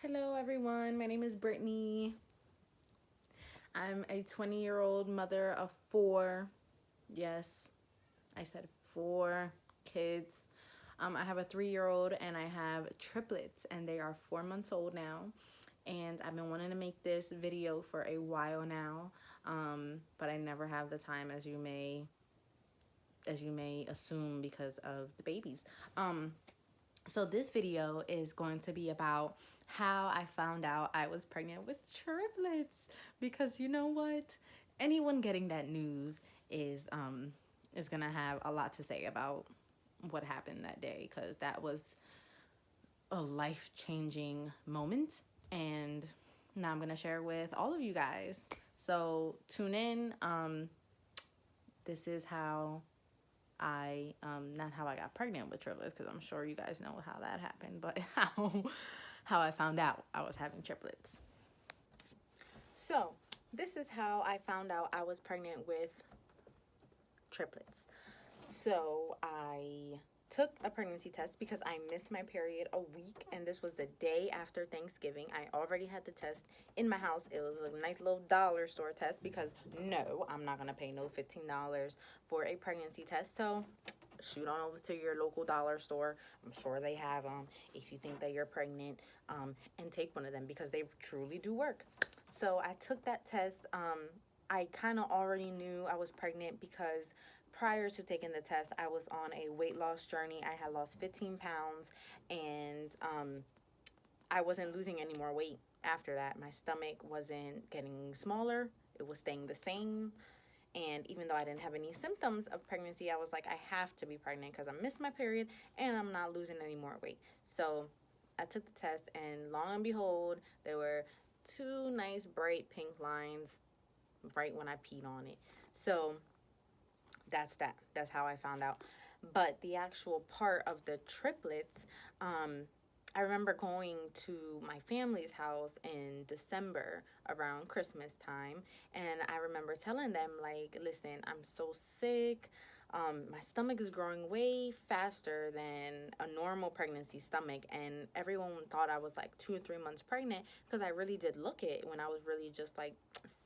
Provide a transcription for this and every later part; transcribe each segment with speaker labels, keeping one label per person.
Speaker 1: Hello everyone, my name is Brittany. I'm a 20-year-old mother of four. Yes, I said four kids. I have a 3-year-old and I have triplets, and they are 4 months old now. And I've been wanting to make this video for a while now, but I never have the time, as you may assume, because of the babies. So this video is going to be about how I found out I was pregnant with triplets, because you know what? Anyone getting that news is gonna have a lot to say about what happened that day, because that was a life-changing moment, and now I'm gonna share with all of you guys. So tune in. This is how not how I got pregnant with triplets, because I'm sure you guys know how that happened, but how I found out I was having triplets. So this is how I found out I was pregnant with triplets. So I took a pregnancy test because I missed my period a week, and this was the day after Thanksgiving. I already had the test in my house. It was a nice little dollar store test, because no, I'm not gonna pay no $15 for a pregnancy test. So shoot on over to your local dollar store. I'm sure they have them if you think that you're pregnant, and take one of them, because they truly do work. So I took that test. I kind of already knew I was pregnant, because prior to taking the test, I was on a weight loss journey. I had lost 15 pounds, and I wasn't losing any more weight after that. My stomach wasn't getting smaller, it was staying the same. And even though I didn't have any symptoms of pregnancy, I was like, I have to be pregnant, because I missed my period and I'm not losing any more weight. So I took the test, and lo and behold, there were two nice bright pink lines right when I peed on it. So that's that. That's how I found out. But the actual part of the triplets, I remember going to my family's house in December around Christmas time, and I remember telling them, like, listen, I'm so sick. My stomach is growing way faster than a normal pregnancy stomach, and everyone thought I was like 2 or 3 months pregnant, because I really did look it when I was really just like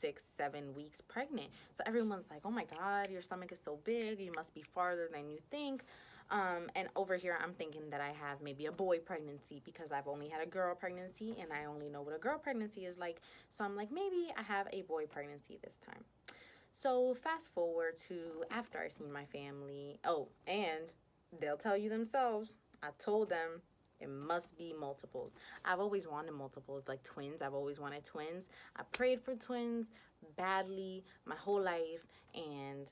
Speaker 1: 6, 7 weeks pregnant. So everyone's like, oh my God, your stomach is so big, you must be farther than you think. And over here, I'm thinking that I have maybe a boy pregnancy, because I've only had a girl pregnancy and I only know what a girl pregnancy is like. So I'm like, maybe I have a boy pregnancy this time. So fast forward to after I seen my family. Oh, and they'll tell you themselves. I told them it must be multiples. I've always wanted multiples, like twins. I've always wanted twins. I prayed for twins badly my whole life, and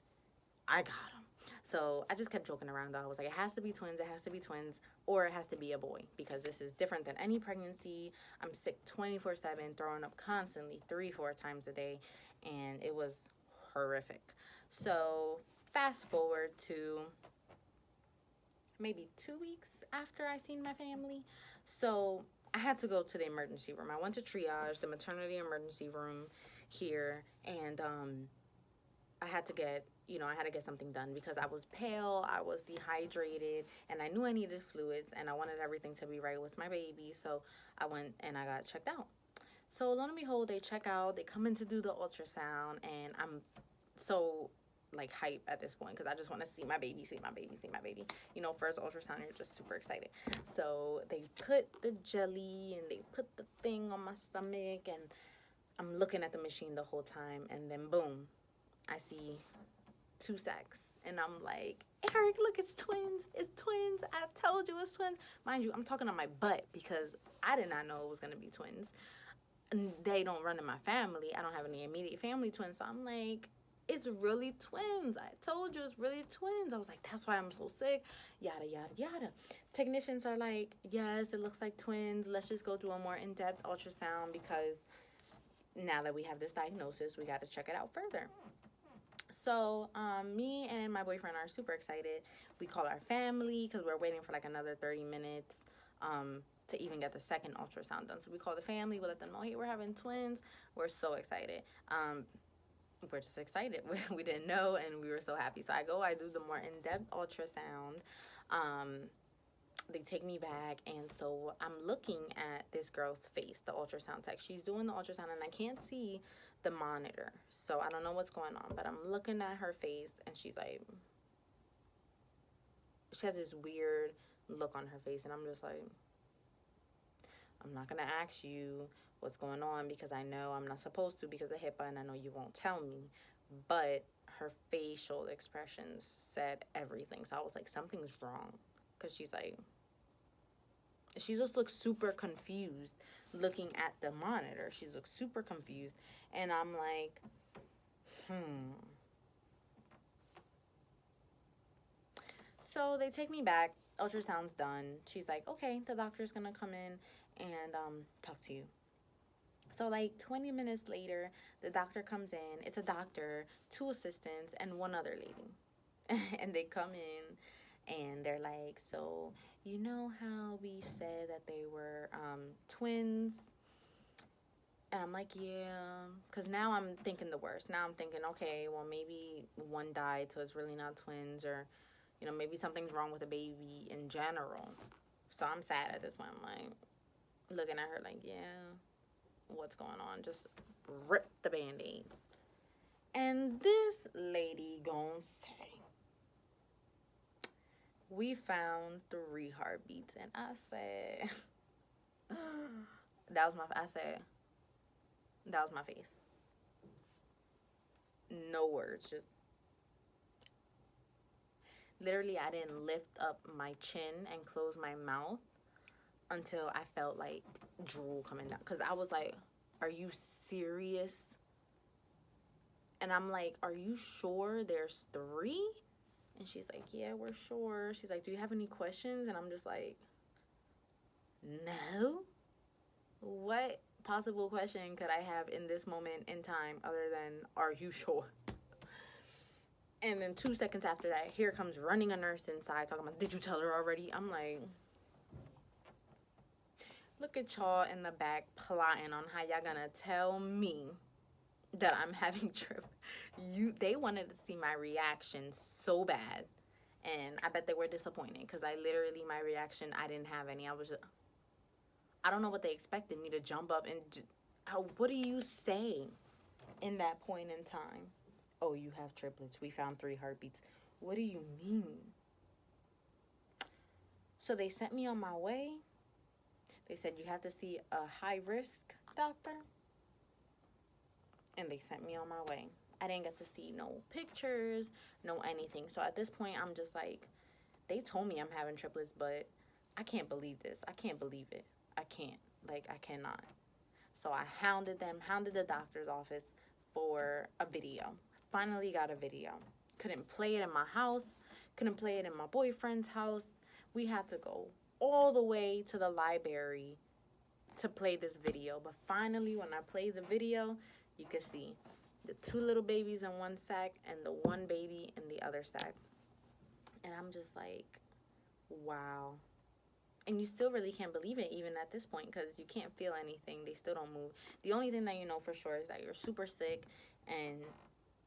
Speaker 1: I got them. So I just kept joking around though. I was like, it has to be twins, it has to be twins, or it has to be a boy, because this is different than any pregnancy. I'm sick 24/7, throwing up constantly 3, 4 times a day, and it was horrific. So fast forward to maybe 2 weeks after I seen my family. So I had to go to the emergency room. I went to triage, the maternity emergency room here, and I had to get, I had to get something done, because I was pale, I was dehydrated, and I knew I needed fluids, and I wanted everything to be right with my baby. So I went and I got checked out. So lo and behold, they check out, they come in to do the ultrasound, and I'm so like hype at this point, because I just want to see my baby, see my baby, see my baby. First ultrasound, you're just super excited. So they put the jelly and they put the thing on my stomach, and I'm looking at the machine the whole time, and then boom, I see 2 sacks, and I'm like, Eric, look, it's twins. It's twins. I told you it's twins. Mind you, I'm talking on my butt, because I did not know it was gonna be twins. And they don't run in my family. I don't have any immediate family twins, so I'm like, it's really twins. I told you it's really twins. I was like, that's why I'm so sick. Yada yada yada. Technicians are like, yes, it looks like twins. Let's just go do a more in-depth ultrasound, because now that we have this diagnosis, we got to check it out further. So me and my boyfriend are super excited. We call our family, because we're waiting for like another 30 minutes to even get the second ultrasound done. So we call the family, we let them know, hey, we're having twins. We're so excited. We're just excited. We didn't know, and we were so happy. So I do the more in-depth ultrasound. they take me back, and so I'm looking at this girl's face, the ultrasound tech. She's doing the ultrasound, and I can't see the monitor, so I don't know what's going on, but I'm looking at her face, and she's like, she has this weird look on her face, and I'm just like, I'm not gonna ask you what's going on because I know I'm not supposed to because of HIPAA, and I know you won't tell me. But her facial expressions said everything, so I was like, something's wrong, because she's like, she just looks super confused looking at the monitor. She looks super confused, and I'm like, So they take me back. Ultrasound's done. She's like, okay, the doctor's gonna come in and talk to you. So like 20 minutes later, the doctor comes in. It's a doctor, two assistants, and one other lady. And they come in and they're like, so you know how we said that they were twins? And I'm like, yeah, because now I'm thinking the worst. Now I'm thinking, okay, well, maybe one died, so it's really not twins, or, you know, maybe something's wrong with the baby in general. So I'm sad at this point. I'm like, looking at her like, yeah, what's going on? Just rip the Band-Aid. And this lady gonna say, we found 3 heartbeats. And I said, I said, that was my face. No words, just literally I didn't lift up my chin and close my mouth until I felt like drool coming down, because I was like, are you serious? And I'm like, are you sure there's 3? And she's like, yeah, we're sure. She's like, do you have any questions? And I'm just like, no. What possible question could I have in this moment in time other than, are you sure? And then 2 seconds after that, here comes running a nurse inside talking about, did you tell her already? I'm like, look at y'all in the back plotting on how y'all gonna tell me that I'm having they wanted to see my reaction so bad. And I bet they were disappointed, because I literally, my reaction, I didn't have any. I don't know what they expected me to jump up and what do you say in that point in time? Oh, you have triplets. We found 3 heartbeats. What do you mean? So they sent me on my way. They said you have to see a high-risk doctor. And they sent me on my way. I didn't get to see no pictures, no anything. So at this point, I'm just like, they told me I'm having triplets, but I can't believe this. I can't believe it. I can't. Like, I cannot. So I hounded the doctor's office for a video. Finally got a video. Couldn't play it in my house. Couldn't play it in my boyfriend's house. We had to go all the way to the library to play this video. But finally, when I played the video, you can see the 2 little babies in one sack and the 1 baby in the other sack. And I'm just like, wow. And you still really can't believe it even at this point, because you can't feel anything. They still don't move. The only thing that you know for sure is that you're super sick and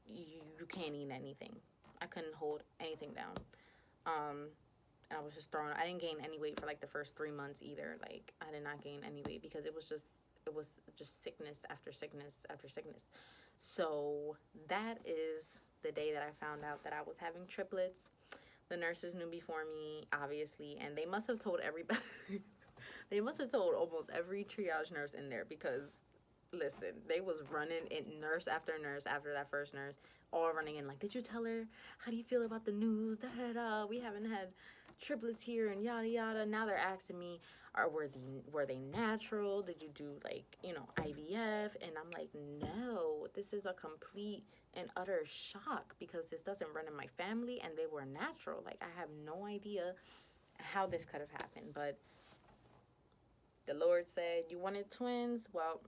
Speaker 1: you can't eat anything. I couldn't hold anything down. And I was just thrown. I didn't gain any weight for like the first 3 months either. Like, I did not gain any weight because it was just sickness after sickness after sickness. So that is the day that I found out that I was having triplets. The nurses knew before me, obviously, and they must have told everybody. They must have told almost every triage nurse in there, because, listen, they was running in, nurse after nurse after that first nurse, all running in like, did you tell her? How do you feel about the news? Da, da, da. We haven't had triplets here and yada yada. Now they're asking me, were they natural? Did you do, like, you know, IVF? And I'm like, no, this is a complete and utter shock, because this doesn't run in my family, and they were natural. Like, I have no idea how this could have happened. But the Lord said, you wanted twins? Well,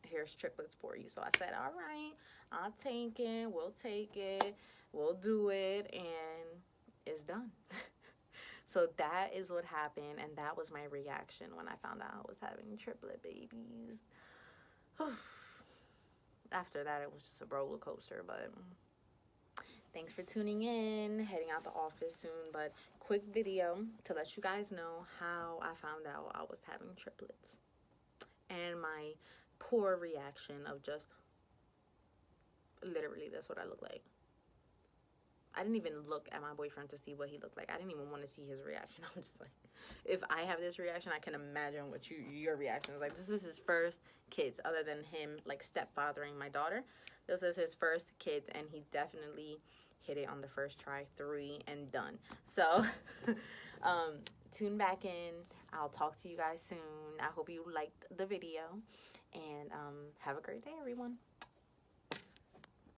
Speaker 1: here's triplets for you. So I said, all right, I'll take it. We'll take it. We'll do it. And it's done. So that is what happened, and that was my reaction when I found out I was having triplet babies. After that, it was just a roller coaster, but Thanks for tuning in. Heading out the office soon, but quick video to let you guys know how I found out I was having triplets and my poor reaction of just literally that's what I look like. I didn't even look at my boyfriend to see what he looked like. I didn't even want to see his reaction. I'm just like, if I have this reaction, I can imagine what your reaction is like. This is his first kids, other than him like stepfathering my daughter. This is his first kids, and he definitely hit it on the first try, 3 and done. So tune back in. I'll talk to you guys soon. I hope you liked the video, and have a great day, everyone.